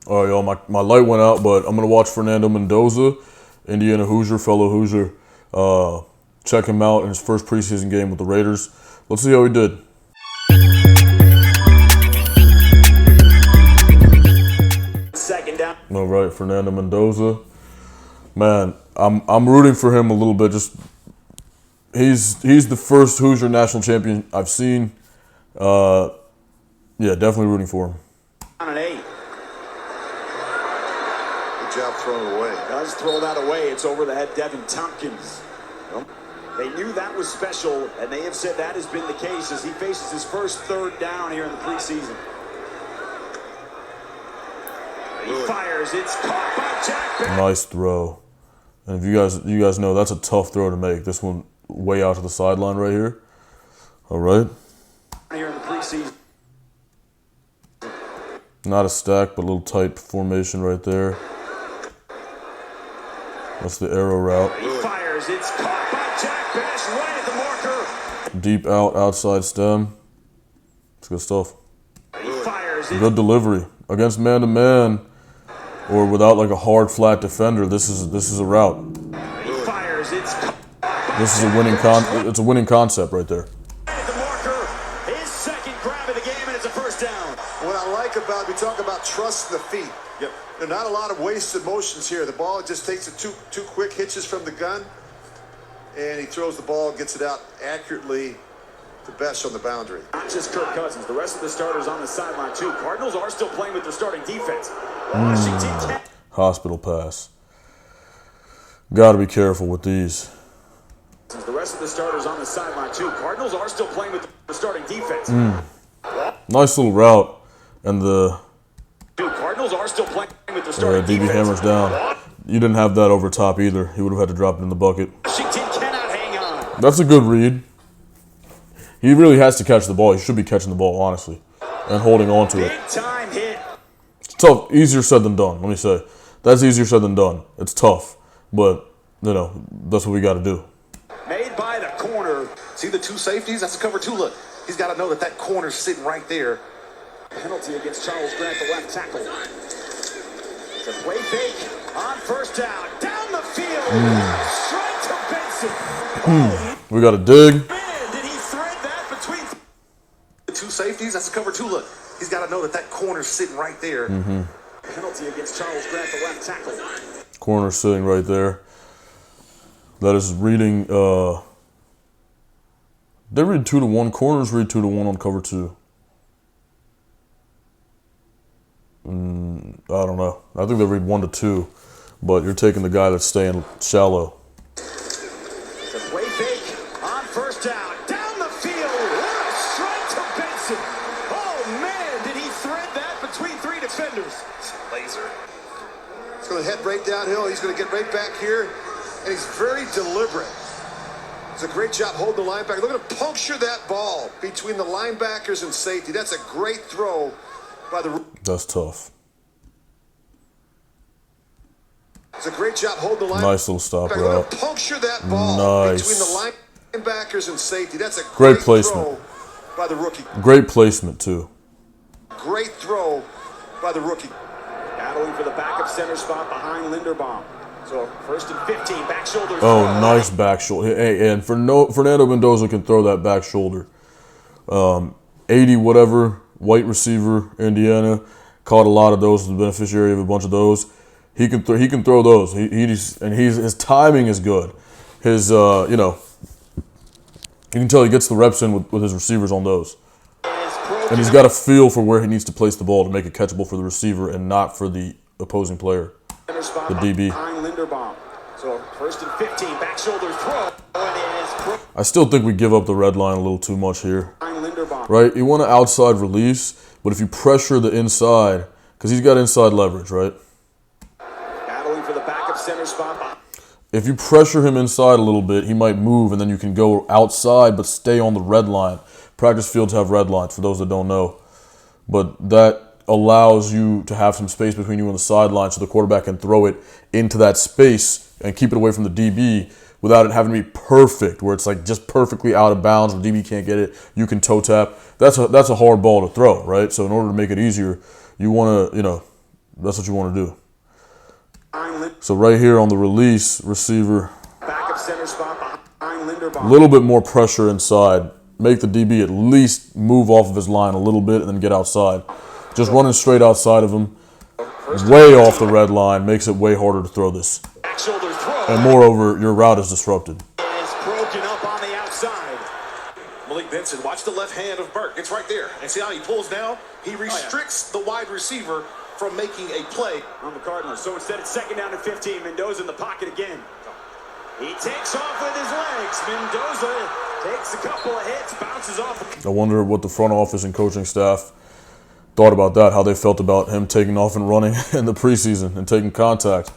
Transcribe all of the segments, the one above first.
All right, y'all, my light went out, but I'm going to watch Fernando Mendoza, Indiana Hoosier, fellow Hoosier. Check him out in his first preseason game with the Raiders. Let's see how he did. Second down. All right, Fernando Mendoza. Man, I'm rooting for him a little bit. Just he's the first Hoosier national champion I've seen. Yeah, definitely rooting for him. On an 8. Good job throwing it away. Does throw that away. It's over the head, Devin Tompkins. Well, they knew that was special, and they have said that has been the case as he faces his first third down here in the preseason. He fires. It's caught by Jack Beck. Nice throw. And if you guys know, that's a tough throw to make. This one way out to the sideline right here. All right. Here in the preseason. Not a stack, but a little tight formation right there. That's the arrow route. He fires. It's caught by Jack Beck right at the marker. Deep out, outside stem. It's good stuff. He fires. Good delivery. Against man-to-man or without like a hard, flat defender, this is a route. He fires. This is a winning concept right there. The marker, his second grab of the game, and it's a first down. What I like about, we talk about trust in the feet. Yep. There are not a lot of wasted motions here. The ball just takes it two quick hitches from the gun, and he throws the ball, gets it out accurately to Besh on the boundary. Not just Kirk Cousins, the rest of the starters on the sideline too. Cardinals are still playing with their starting defense. Washington can't. Hospital pass. Got to be careful with these. The rest of the starters on the sideline too. Cardinals are still playing with the starting defense. Nice little route. And the Cardinals are still playing with their starting DB defense. hammers down. You didn't have that over top either. He would have had to drop it in the bucket. Washington cannot hang on. That's a good read. He really has to catch the ball. He should be catching the ball, honestly, and holding on to it. Big time hit. It's tough. Easier said than done, let me say. That's easier said than done. It's tough, but, you know, that's what we got to do. Made by the corner. See the two safeties? That's a cover two. Look, he's got to know that corner's sitting right there. Penalty against Charles Grant, the left tackle. It's a play fake on first down. Down the field. Straight to Benson. We got to dig. Man, did he thread that between The two safeties? That's a cover two. Look, he's got to know that corner's sitting right there. penalty against Charles Grant, the left tackle. Corner sitting right there. That is reading. They read 2-1. Corners read 2-1 on cover 2. I don't know. I think they read 1-2, but you're taking the guy that's staying shallow. It's a play fake on first down. Down the field. What a strike to Benson. Oh, man, did he thread that between three defenders. Laser. He's going to head right downhill. He's going to get right back here, and he's very deliberate. It's a great job holding the linebacker. Look at him puncture that ball between the linebackers and safety. That's a great throw by the... That's tough. It's a great job holding the linebacker. Nice little stop Look at route. him puncture that ball Nice. between the linebackers and safety. That's a Great great placement. throw by the rookie. Great placement, too. Great throw by the rookie. Battling for the backup center spot behind Linderbaum. So first and 15, back shoulder. Oh, throw. nice back shoulder. Hey, and Fernando Mendoza can throw that back shoulder. 80 whatever, white receiver, Indiana. Caught a lot of those, was the beneficiary of a bunch of those. He can throw those. His timing is good. His you can tell he gets the reps in with his receivers on those. And he's got a feel for where he needs to place the ball to make it catchable for the receiver and not for the opposing player, the DB. Behind Linderbaum. So first and 15, back shoulder throw. And it is I still think we give up the red line a little too much here. behind Linderbaum. Right? You want an outside release, but if you pressure the inside, because he's got inside leverage, right? Battling for the backup center spot. If you pressure him inside a little bit, he might move, and then you can go outside but stay on the red line. Practice fields have red lines, for those that don't know. But that allows you to have some space between you and the sideline so the quarterback can throw it into that space and keep it away from the DB without it having to be perfect, where it's like just perfectly out of bounds, where DB can't get it, you can toe tap. That's a hard ball to throw, right? So in order to make it easier, you want to, That's what you want to do. So right here on the release, receiver, Backup center spot behind Linderbaum. a little bit more pressure inside. Make the DB at least move off of his line a little bit and then get outside. Just running straight outside of him, way off the red line, makes it way harder to throw this. Shoulder throw. And moreover, your route is disrupted. Is broken up on the outside. Malik Benson, watch the left hand of Burke. It's right there. And see how he pulls down? He restricts the wide receiver from making a play On the Cardinals. So instead it's 2nd down and 15. Mendoza in the pocket again. He takes off with his legs. Mendoza takes a couple of hits, bounces off. I wonder what the front office and coaching staff thought about that, how they felt about him taking off and running in the preseason and taking contact.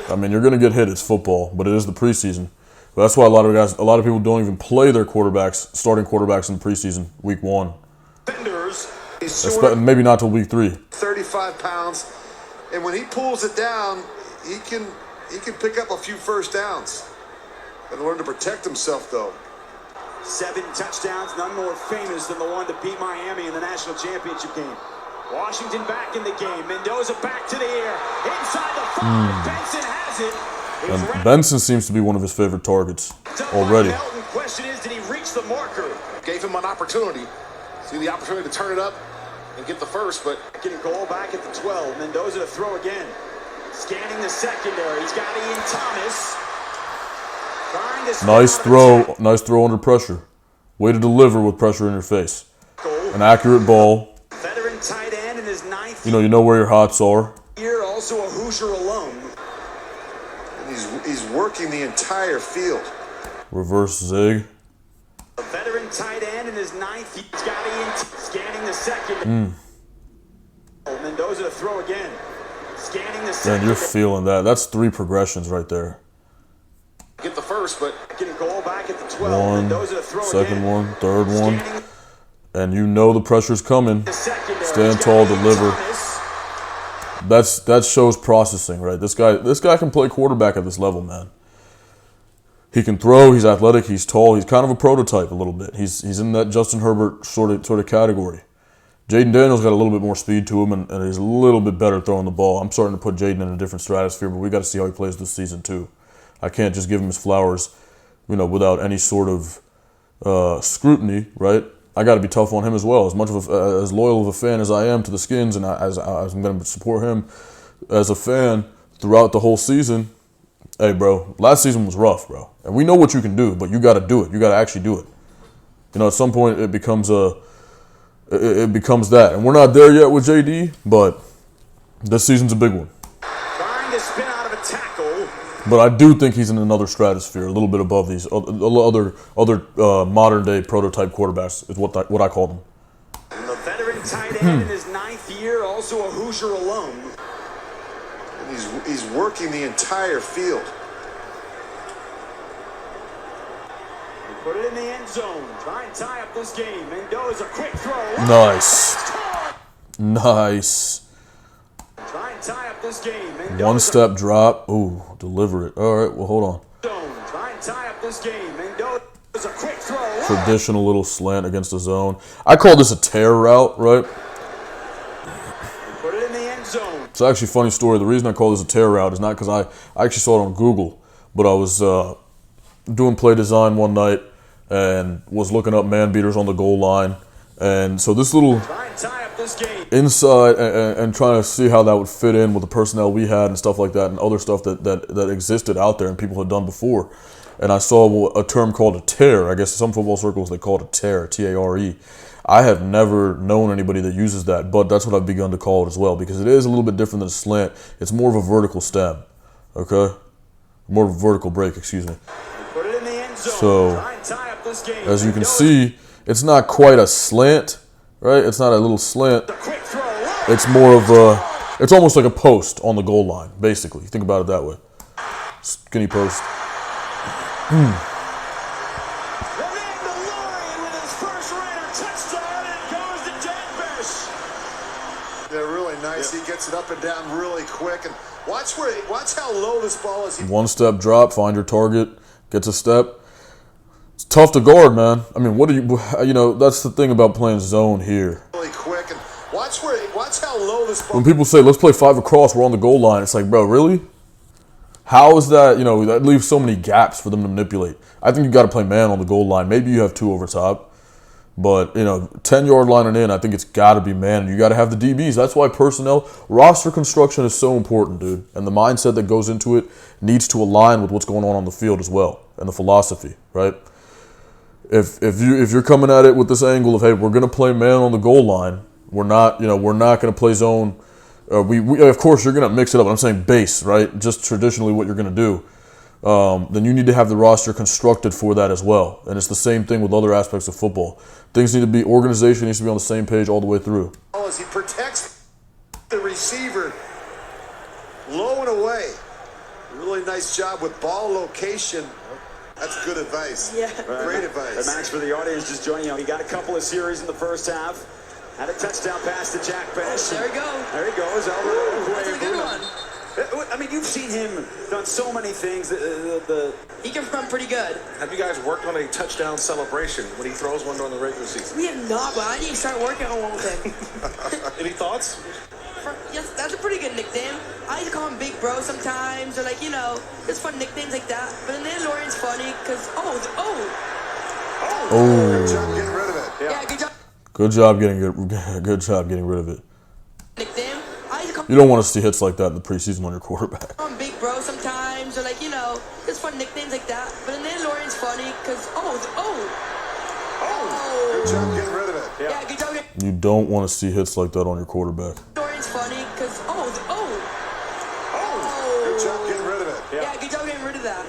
I mean, you're going to get hit. It's football, but it is the preseason. But that's why a lot of people don't even play their quarterbacks, starting quarterbacks in the preseason, week 1. Defenders, Maybe not till week 3. 35 pounds, and when he pulls it down, he can pick up a few first downs. Got to learn to protect himself, though. 7 touchdowns, none more famous than the one to beat Miami in the national championship game. Washington back in the game. Mendoza back to the air. Inside the 5. Benson has it. And Benson seems to be one of his favorite targets already. The question is, did he reach the marker? gave him an opportunity. See the opportunity to turn it up and get the first, but Getting goal back at the 12. Mendoza to throw again. Scanning the secondary. He's got Ian Thomas. Trying to Nice throw. Nice throw under pressure. Way to deliver with pressure in your face. An accurate ball. Veteran tight end in his 9th You know where your hots are. year. Also a Hoosier alum. And he's working the entire field. Reverse zig. A veteran tight end in his 9th year. He's got Ian scanning the secondary. Mendoza to throw again. Scanning the Man, secondary. you're feeling that. That's 3 progressions right there. get the first, but Getting goal back at the 12. One, Mendoza to throw second again. one, third one. Scanning And you know the pressure's coming. the secondary. Stand He's tall, got Ian deliver. Thomas. That shows processing, right? This guy can play quarterback at this level, man. He can throw. He's athletic. He's tall. He's kind of a prototype a little bit. He's in that Justin Herbert sort of category. Jaden Daniels got a little bit more speed to him, and he's a little bit better throwing the ball. I'm starting to put Jaden in a different stratosphere, but we got to see how he plays this season too. I can't just give him his flowers, without any sort of scrutiny, right? I got to be tough on him as well. As much of as loyal of a fan as I am to the Skins, and as I'm going to support him as a fan throughout the whole season. Hey, bro, last season was rough, bro, and we know what you can do, but you got to do it. You got to actually do it. At some point, it becomes that, and we're not there yet with JD, but this season's a big one. Trying to spin out of a tackle. But I do think he's in another stratosphere, a little bit above these other modern day prototype quarterbacks is what I call them. The veteran tight end in his 9th year, also a Hoosier alum. And he's working the entire field. Put it in the end zone. Try and tie up this game. Mendoza, quick throw. Nice. Nice. Try and tie up this game. Mendoza. One step drop. Ooh, deliver it. All right, well, hold on. Try and tie up this game. Mendoza, quick throw. Traditional little slant against the zone. I call this a tear route, right? Put it in the end zone. It's actually a funny story. The reason I call this a tear route is not because I actually saw it on Google, but I was doing play design one night and was looking up man beaters on the goal line. And so this little Try and tie up this game. inside and trying to see how that would fit in with the personnel we had and stuff like that and other stuff that existed out there and people had done before. And I saw a term called a tear. I guess in some football circles they call it a tear, T-A-R-E. I have never known anybody that uses that, but that's what I've begun to call it as well because it is a little bit different than a slant. It's more of a vertical stem, okay? More of a vertical break, excuse me. Put it in the end zone. So, Try and tie up this game. as you can Mendoza, see, it's not quite a slant, right? It's not a little slant. quick throw. It's more of it's almost like a post on the goal line, basically. Think about it that way. Skinny post. Fernando with his first Raider touchdown and goes to Denver. They're really nice. He gets it up and down really quick. And watch how low this ball is. One step drop, find your target, gets a step. It's tough to guard, man. I mean, what do you that's the thing about playing zone here. Really quick. And watch how how low this ball. When people say, let's play 5 across, we're on the goal line, it's like, bro, really? How is that? That leaves so many gaps for them to manipulate. I think you got to play man on the goal line. Maybe you have 2 over top. But, 10-yard line and in, I think it's got to be man. And you got to have the DBs. That's why personnel, roster construction is so important, dude. And the mindset that goes into it needs to align with what's going on the field as well. And the philosophy, right? If you're coming at it with this angle of, hey, we're going to play man on the goal line, we're not going to play zone. We of course you're going to mix it up. I'm saying base, right? Just traditionally what you're going to do. Then you need to have the roster constructed for that as well. And it's the same thing with other aspects of football. Things need to be, organization needs to be on the same page all the way through. As he protects the receiver low and away. Really nice job with ball location. That's good advice. Yeah. Great advice. And Max, for the audience just joining you, he got a couple of series in the first half. Had a touchdown pass to Jack Bash. There we go. There he goes. That's a good one. I mean, you've seen him done so many things. He can run pretty good. Have you guys worked on a touchdown celebration when he throws one during the regular season? We have not, but I need to start working on one with him. Any thoughts? Yes, that's a pretty good nickname. I used to call him Big Bro sometimes, or just fun nicknames like that. But the Mandalorian's funny because Good job getting rid of it. yeah, good job. Good job getting rid of it. Nickname. I used to call You don't want to see hits like that in the preseason on your quarterback. him Big Bro sometimes, or just fun nicknames like that. But the Mandalorian's funny because Good job getting rid of it. yeah, good job. You don't want to see hits like that on your quarterback. Mandalorian's funny because Good job getting rid of it. yeah, good job getting rid of that.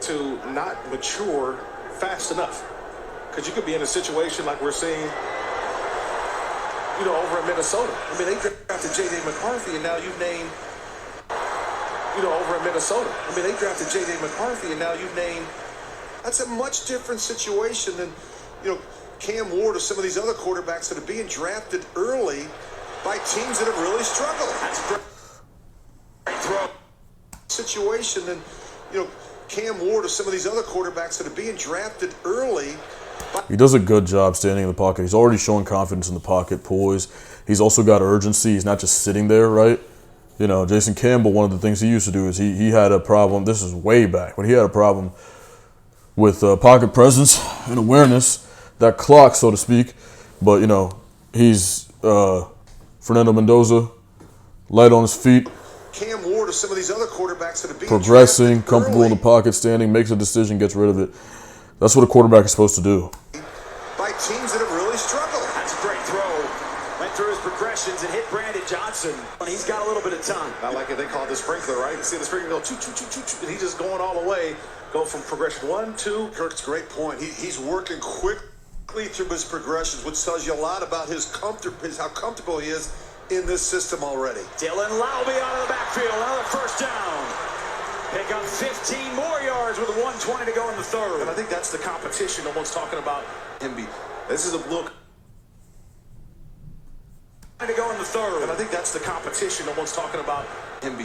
To not mature fast enough. Because you could be in a situation like we're seeing, over in Minnesota. I mean, they drafted J.J. McCarthy, and now you've named, over in Minnesota. I mean, they drafted J.J. McCarthy, and now you've named. That's a much different situation than, Cam Ward or some of these other quarterbacks that are being drafted early by teams that have really struggled. That's a great throw. Situation than, Cam Ward or some of these other quarterbacks that are being drafted early. He does a good job standing in the pocket. He's already showing confidence in the pocket, poise. He's also got urgency. He's not just sitting there, right? Jason Campbell, one of the things he used to do is he had a problem. This is way back, but he had a problem with pocket presence and awareness, that clock, so to speak. But, he's Fernando Mendoza, light on his feet, Cam Ward or some of these other quarterbacks that are being progressing, drafted comfortable in early the pocket, standing, makes a decision, gets rid of it. That's what a quarterback is supposed to do. by teams that have really struggled. That's a great throw. Went through his progressions and hit Brandon Johnson. He's got a little bit of time. I like it. They call it the sprinkler, right? You see the sprinkler go choo, choo, choo, choo, choo, and he's just going all the way. Go from progression 1, 2. Kirk's great point. He's working quickly through his progressions, which tells you a lot about how comfortable he is in this system already. Dylan Laube out of the backfield. Another first down. Pick up 15 more yards with 1:20 to go in the third. And I think that's the competition. No one's talking about him. This is a look. To go in the third. And I think that's the competition. No one's talking about him.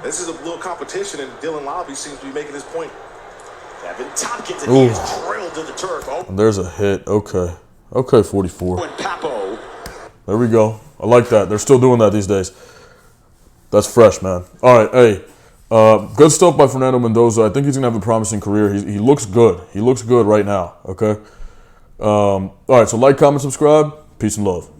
This is a little competition, and Dylan Laube seems to be making his point. Evan Tompkins, and he is drilled to the turf. Oh, And there's a hit. Okay, 44. and Papo. There we go. I like that. They're still doing that these days. That's fresh, man. All right, hey. Good stuff by Fernando Mendoza. I think he's going to have a promising career. He looks good. He looks good right now, okay? All right, so like, comment, subscribe. Peace and love.